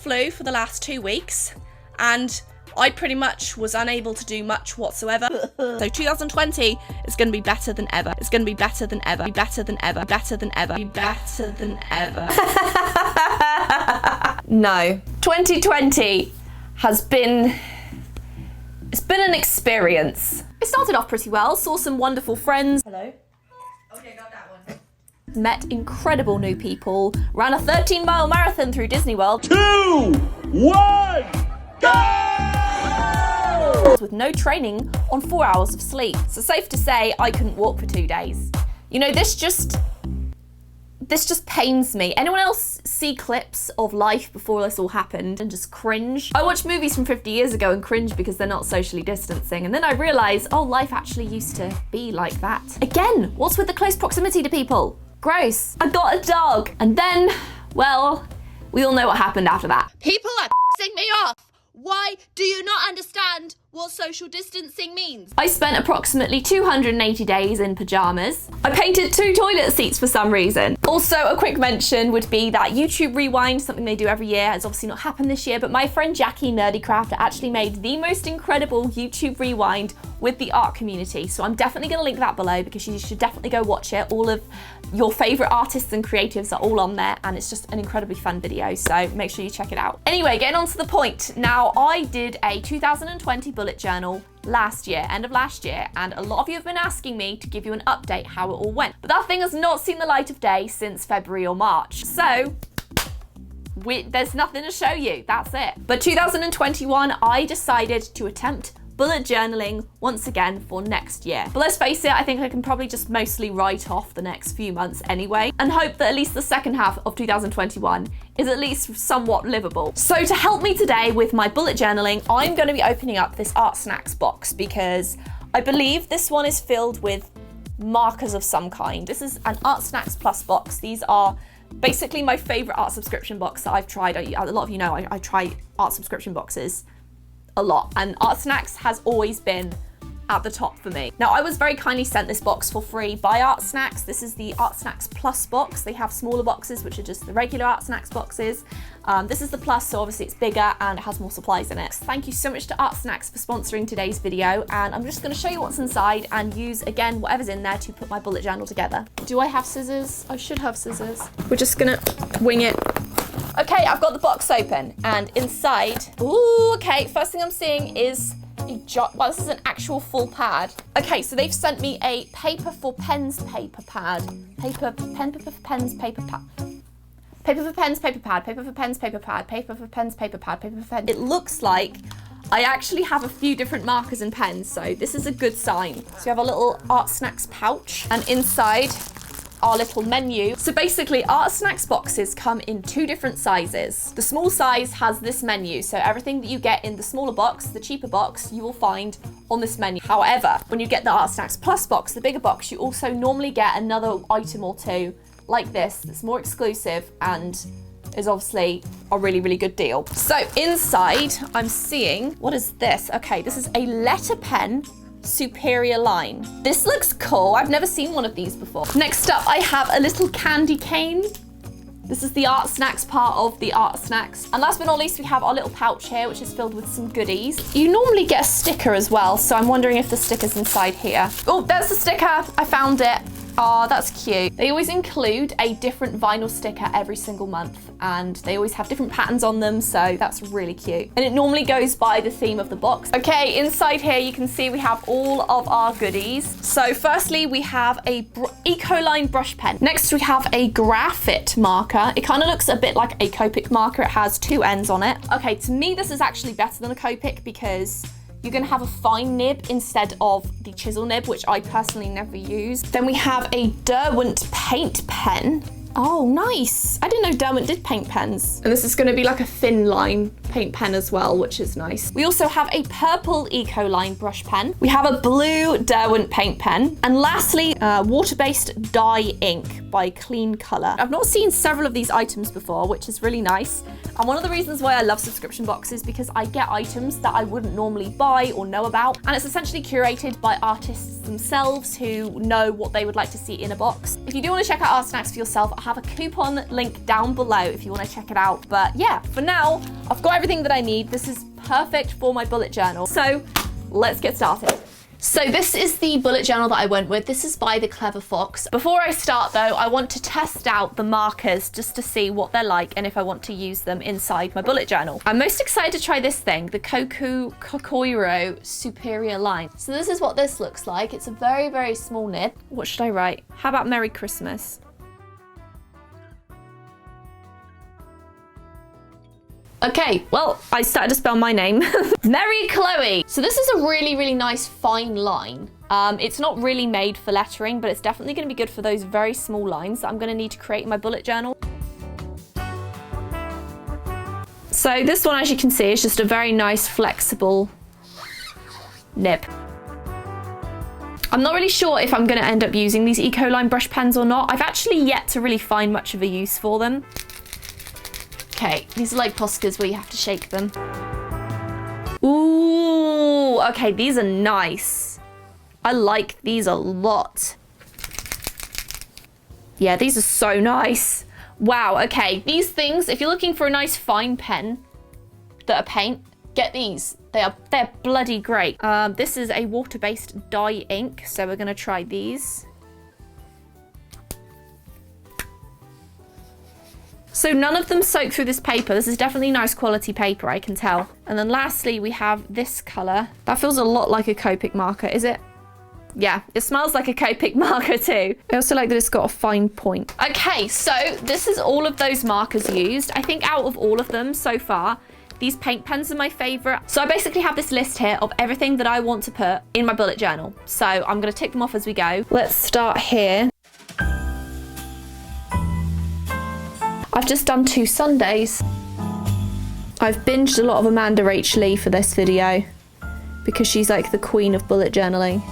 flu for the last 2 weeks, and I pretty much was unable to do much whatsoever. So 2020 is going to be better than ever. It's going to be better than ever. Be better than ever. Better than ever. Be better than ever. No. 2020 has been... It's been an experience. It started off pretty well, saw some wonderful friends. Hello? Okay, got that one. Met incredible new people, ran a 13-mile marathon through Disney World. 2, 1, go! With no training on 4 hours of sleep. So safe to say I couldn't walk for 2 days. You know, this just pains me. Anyone else see clips of life before this all happened and just cringe? I watch movies from 50 years ago and cringe because they're not socially distancing, and then I realise, oh, life actually used to be like that. Again, what's with the close proximity to people? Gross. I got a dog. And then, well, we all know what happened after that. People are pissing me off. Why do you not understand what social distancing means? I spent approximately 280 days in pyjamas. I painted 2 toilet seats for some reason. Also, a quick mention would be that YouTube Rewind, something they do every year, has obviously not happened this year, but my friend Jackie Nerdycraft actually made the most incredible YouTube Rewind with the art community. So I'm definitely going to link that below because you should definitely go watch it. All of your favourite artists and creatives are all on there, and it's just an incredibly fun video, so make sure you check it out. Anyway, getting on to the point. Now, I did a 2020 bullet journal last year, end of last year, and a lot of you have been asking me to give you an update how it all went. But that thing has not seen the light of day since February or March. So there's nothing to show you, that's it. But 2021, I decided to attempt bullet journaling once again for next year. But let's face it, I think I can probably just mostly write off the next few months anyway, and hope that at least the second half of 2021 is at least somewhat livable. So to help me today with my bullet journaling, I'm going to be opening up this Art Snacks box because I believe this one is filled with markers of some kind. This is an Art Snacks Plus box. These are basically my favorite art subscription box that I've tried. A lot of you know I try art subscription boxes a lot, and Art Snacks has always been at the top for me. Now, I was very kindly sent this box for free by Art Snacks. This is the Art Snacks Plus box. They have smaller boxes, which are just the regular Art Snacks boxes. This is the Plus, so obviously it's bigger and it has more supplies in it. Thank you so much to Art Snacks for sponsoring today's video, and I'm just going to show you what's inside and use, again, whatever's in there to put my bullet journal together. Do I have scissors? I should have scissors. We're just gonna wing it. Okay, I've got the box open, and inside, ooh, okay, first thing I'm seeing is well, this is an actual full pad. Okay, so they've sent me a paper for pens paper pad. Paper for pens paper pad. Paper for pens paper pad. Paper for pens paper pad. Paper for pens paper pad. Paper for pens. It looks like I actually have a few different markers and pens, so this is a good sign. So you have a little Art Snacks pouch, and inside our little menu. So basically, Art Snacks boxes come in 2 different sizes. The small size has this menu, so everything that you get in the smaller box, the cheaper box, you will find on this menu. However, when you get the Art Snacks Plus box, the bigger box, you also normally get another item or 2 like this that's more exclusive and is obviously a really, really good deal. So inside, I'm seeing, what is this? Okay, this is a letter pen superior line. This looks cool. I've never seen one of these before. Next up, I have a little candy cane. This is the Art Snacks part of the Art Snacks. And last but not least, we have our little pouch here, which is filled with some goodies. You normally get a sticker as well, so I'm wondering if the sticker's inside here. Oh, there's the sticker. I found it. Oh, that's cute. They always include a different vinyl sticker every single month, and they always have different patterns on them, so that's really cute. And it normally goes by the theme of the box. Okay, inside here you can see we have all of our goodies. So firstly, we have a Ecoline brush pen. Next, we have a graphite marker. It kind of looks a bit like a Copic marker. It has 2 ends on it. Okay, to me, this is actually better than a Copic because you're gonna have a fine nib instead of the chisel nib, which I personally never use. Then we have a Derwent paint pen. Oh, nice. I didn't know Derwent did paint pens. And this is gonna be like a thin line paint pen as well, which is nice. We also have a purple Ecoline brush pen. We have a blue Derwent paint pen. And lastly, water-based dye ink by Clean Colour. I've not seen several of these items before, which is really nice. And one of the reasons why I love subscription boxes is because I get items that I wouldn't normally buy or know about. And it's essentially curated by artists themselves who know what they would like to see in a box. If you do want to check out Art Snacks for yourself, I have a coupon link down below if you want to check it out. But yeah, for now, I've got everything that I need. This is perfect for my bullet journal. So let's get started. So this is the bullet journal that I went with. This is by The Clever Fox. Before I start though, I want to test out the markers just to see what they're like and if I want to use them inside my bullet journal. I'm most excited to try this thing, the Kokoiro Superior line. So this is what this looks like. It's a very, very small nib. What should I write? How about Merry Christmas? Okay, well, I started to spell my name. Mary Chloe. So this is a really, really nice fine line. It's not really made for lettering, but it's definitely gonna be good for those very small lines that I'm gonna need to create in my bullet journal. So this one, as you can see, is just a very nice, flexible nib. I'm not really sure if I'm gonna end up using these Ecoline brush pens or not. I've actually yet to really find much of a use for them. Okay, these are like Poscas where you have to shake them. Ooh, okay, these are nice. I like these a lot. Yeah, these are so nice. Wow, okay, these things, if you're looking for a nice fine pen that are paint, get these. They're bloody great. This is a water-based dye ink, so we're gonna try these. So none of them soak through this paper. This is definitely nice quality paper, I can tell. And then lastly, we have this color. That feels a lot like a Copic marker, is it? Yeah, it smells like a Copic marker too. I also like that it's got a fine point. Okay, so this is all of those markers used. I think out of all of them so far, these paint pens are my favorite. So I basically have this list here of everything that I want to put in my bullet journal. So I'm gonna tick them off as we go. Let's start here. I've just done 2 Sundays. I've binged a lot of Amanda Rach Lee for this video because she's like the queen of bullet journaling.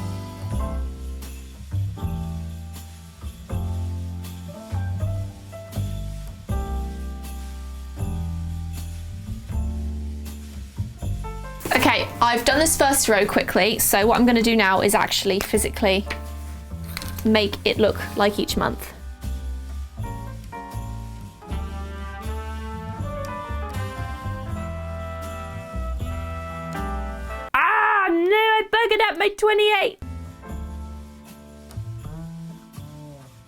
Okay, I've done this first row quickly, so what I'm gonna do now is actually physically make it look like each month. At my 28.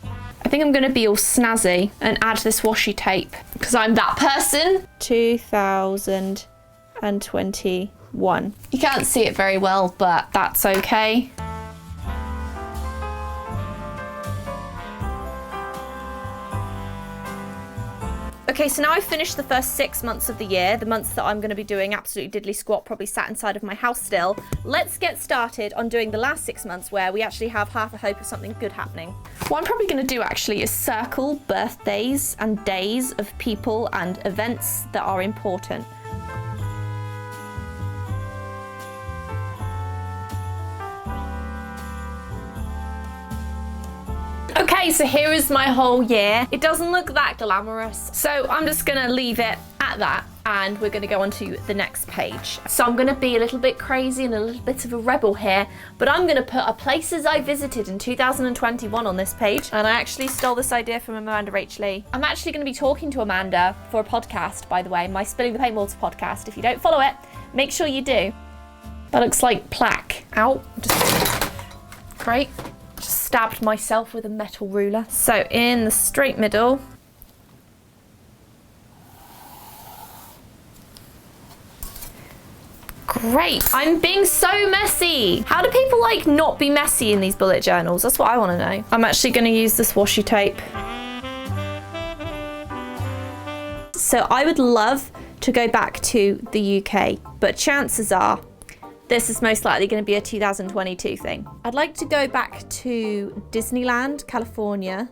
I think I'm gonna be all snazzy and add this washi tape because I'm that person. 2021. You can't see it very well, but that's okay. Okay, so now I've finished the first 6 months of the year, the months that I'm going to be doing absolutely diddly squat, probably sat inside of my house still. Let's get started on doing the last 6 months where we actually have half a hope of something good happening. What I'm probably going to do actually is circle birthdays and days of people and events that are important. Okay, so here is my whole year. It doesn't look that glamorous, so I'm just gonna leave it at that and we're gonna go on to the next page. So I'm gonna be a little bit crazy and a little bit of a rebel here, but I'm gonna put places I visited in 2021 on this page. And I actually stole this idea from Amanda Rach Lee. I'm actually gonna be talking to Amanda for a podcast, by the way, my Spilling the Paint Water podcast. If you don't follow it, make sure you do. That looks like plaque. Ow, great. Just stabbed myself with a metal ruler. So in the straight middle, great. I'm being so messy. How do people like not be messy in these bullet journals? That's what I want to know. I'm actually going to use this washi tape. So I would love to go back to the UK, but chances are this is most likely going to be a 2022 thing. I'd like to go back to Disneyland, California.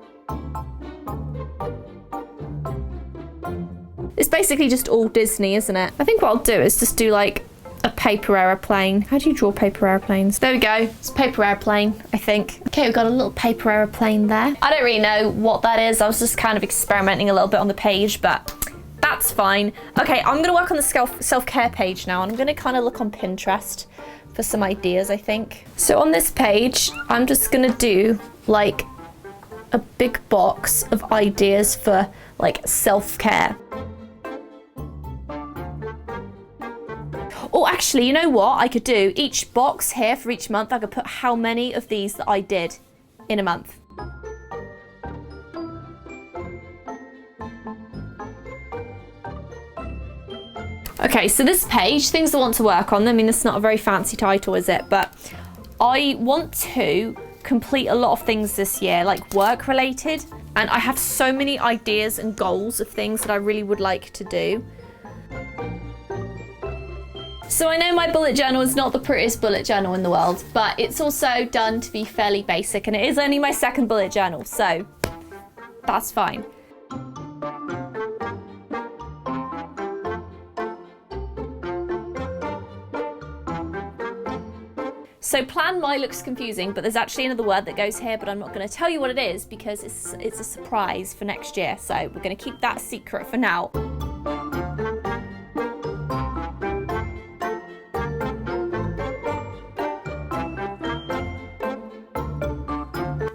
It's basically just all Disney, isn't it? I think what I'll do is just do like a paper aeroplane. How do you draw paper aeroplanes? There we go. It's a paper aeroplane, I think. Okay, we've got a little paper aeroplane there. I don't really know what that is. I was just kind of experimenting a little bit on the page, but that's fine. Okay, I'm gonna work on the self-care page now, and I'm gonna kind of look on Pinterest for some ideas, I think. So on this page, I'm just gonna do like a big box of ideas for like self-care. Oh, actually, you know what I could do? Each box here for each month, I could put how many of these that I did in a month. Okay, so this page, things I want to work on. I mean, it's not a very fancy title, is it? But I want to complete a lot of things this year, like work related. And I have so many ideas and goals of things that I really would like to do. So I know my bullet journal is not the prettiest bullet journal in the world, but it's also done to be fairly basic, and it is only my second bullet journal, so that's fine. So plan my looks confusing, but there's actually another word that goes here, but I'm not going to tell you what it is because it's a surprise for next year, so we're going to keep that secret for now.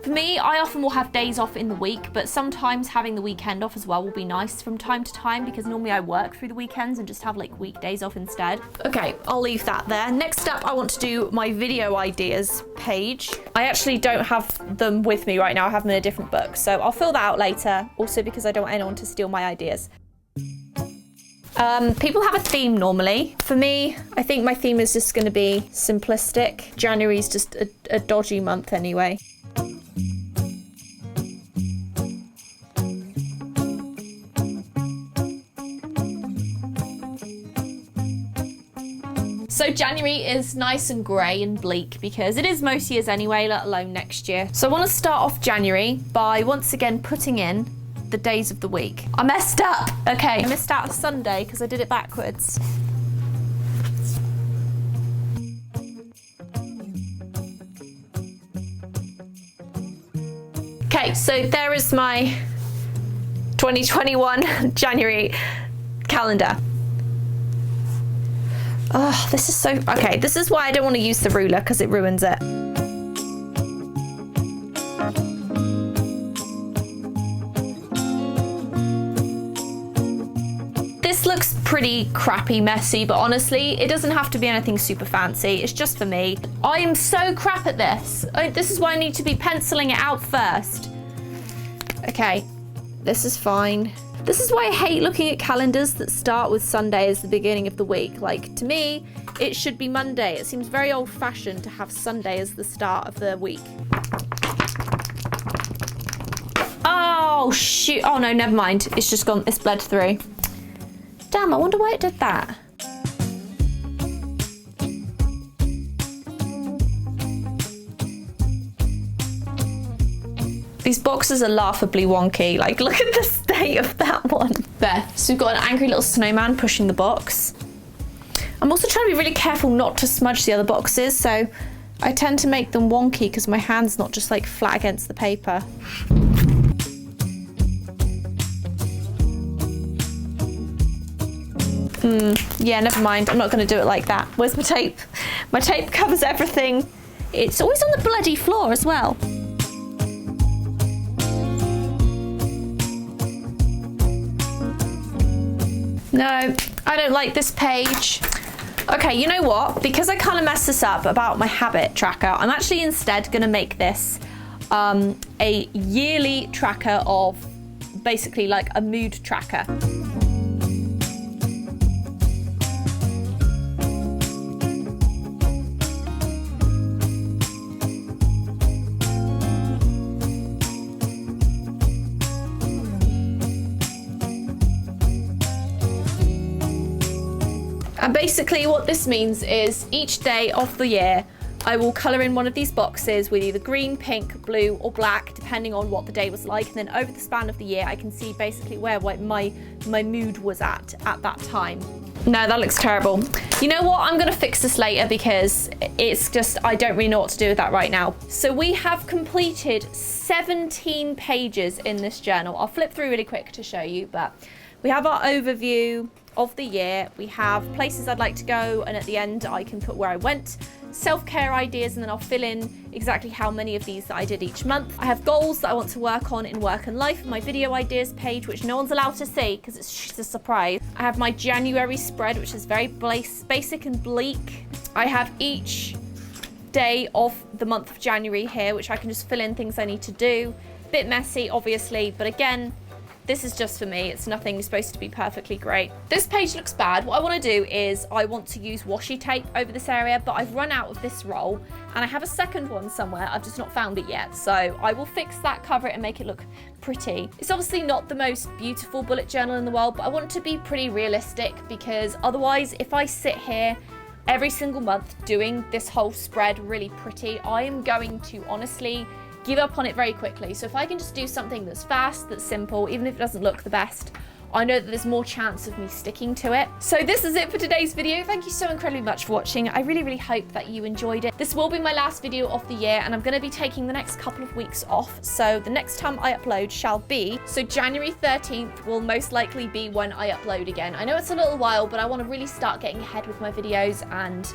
For me, I often will have days off in the week, but sometimes having the weekend off as well will be nice from time to time because normally I work through the weekends and just have like weekdays off instead. Okay, I'll leave that there. Next up, I want to do my video ideas page. I actually don't have them with me right now. I have them in a different book, so I'll fill that out later. Also because I don't want anyone to steal my ideas. People have a theme normally. For me, I think my theme is just going to be simplistic. January's just a dodgy month anyway. So January is nice and grey and bleak because it is most years anyway, let alone next year. So I want to start off January by once again putting in the days of the week. I messed up. Okay, I missed out a Sunday because I did it backwards. Okay, so there is my 2021 January calendar. Oh, this is so... Okay, this is why I don't want to use the ruler, because it ruins it. This looks pretty crappy, messy, but honestly, it doesn't have to be anything super fancy. It's just for me. I am so crap at this. This is why I need to be penciling it out first. Okay, this is fine. This is why I hate looking at calendars that start with Sunday as the beginning of the week. Like, to me, it should be Monday. It seems very old-fashioned to have Sunday as the start of the week. Oh, shoot. Oh, no, never mind. It's just gone. It's bled through. Damn, I wonder why it did that. These boxes are laughably wonky. Like, look at the state of that one. There. So we've got an angry little snowman pushing the box. I'm also trying to be really careful not to smudge the other boxes, so I tend to make them wonky because my hand's not just like flat against the paper. Yeah, never mind. I'm not going to do it like that. Where's my tape? My tape covers everything. It's always on the bloody floor as well. No, I don't like this page. Okay, you know what? Because I kind of messed this up about my habit tracker, I'm actually instead going to make this a yearly tracker of basically like a mood tracker. And basically what this means is each day of the year, I will colour in one of these boxes with either green, pink, blue or black, depending on what the day was like. And then over the span of the year, I can see basically where my mood was at that time. No, that looks terrible. You know what? I'm gonna fix this later because it's just, I don't really know what to do with that right now. So we have completed 17 pages in this journal. I'll flip through really quick to show you, but we have our overview of the year. We have places I'd like to go, and at the end I can put where I went, self-care ideas, and then I'll fill in exactly how many of these that I did each month. I have goals that I want to work on in work and life, my video ideas page, which no one's allowed to see because it's just a surprise. I have my January spread, which is very basic and bleak. I have each day of the month of January here, which I can just fill in things I need to do. Bit messy, obviously, but again, this is just for me. It's nothing supposed to be perfectly great. This page looks bad. What I want to do is I want to use washi tape over this area, but I've run out of this roll and I have a second one somewhere. I've just not found it yet. So I will fix that, cover it and make it look pretty. It's obviously not the most beautiful bullet journal in the world, but I want it to be pretty realistic because otherwise if I sit here every single month doing this whole spread really pretty, I am going to honestly give up on it very quickly. So if I can just do something that's fast, that's simple, even if it doesn't look the best, I know that there's more chance of me sticking to it. So this is it for today's video. Thank you so incredibly much for watching. I really, really hope that you enjoyed it. This will be my last video of the year and I'm gonna be taking the next couple of weeks off. So the next time I upload shall be, so January 13th will most likely be when I upload again. I know it's a little while, but I wanna really start getting ahead with my videos and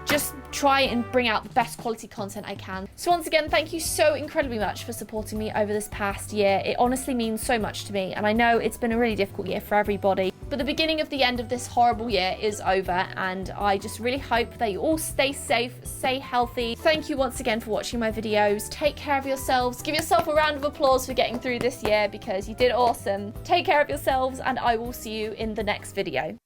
just try and bring out the best quality content I can. So once again, thank you so incredibly much for supporting me over this past year. It honestly means so much to me, and I know it's been a really difficult year for everybody, but the beginning of the end of this horrible year is over, and I just really hope that you all stay safe, stay healthy. Thank you once again for watching my videos. Take care of yourselves. Give yourself a round of applause for getting through this year because you did awesome. Take care of yourselves, and I will see you in the next video.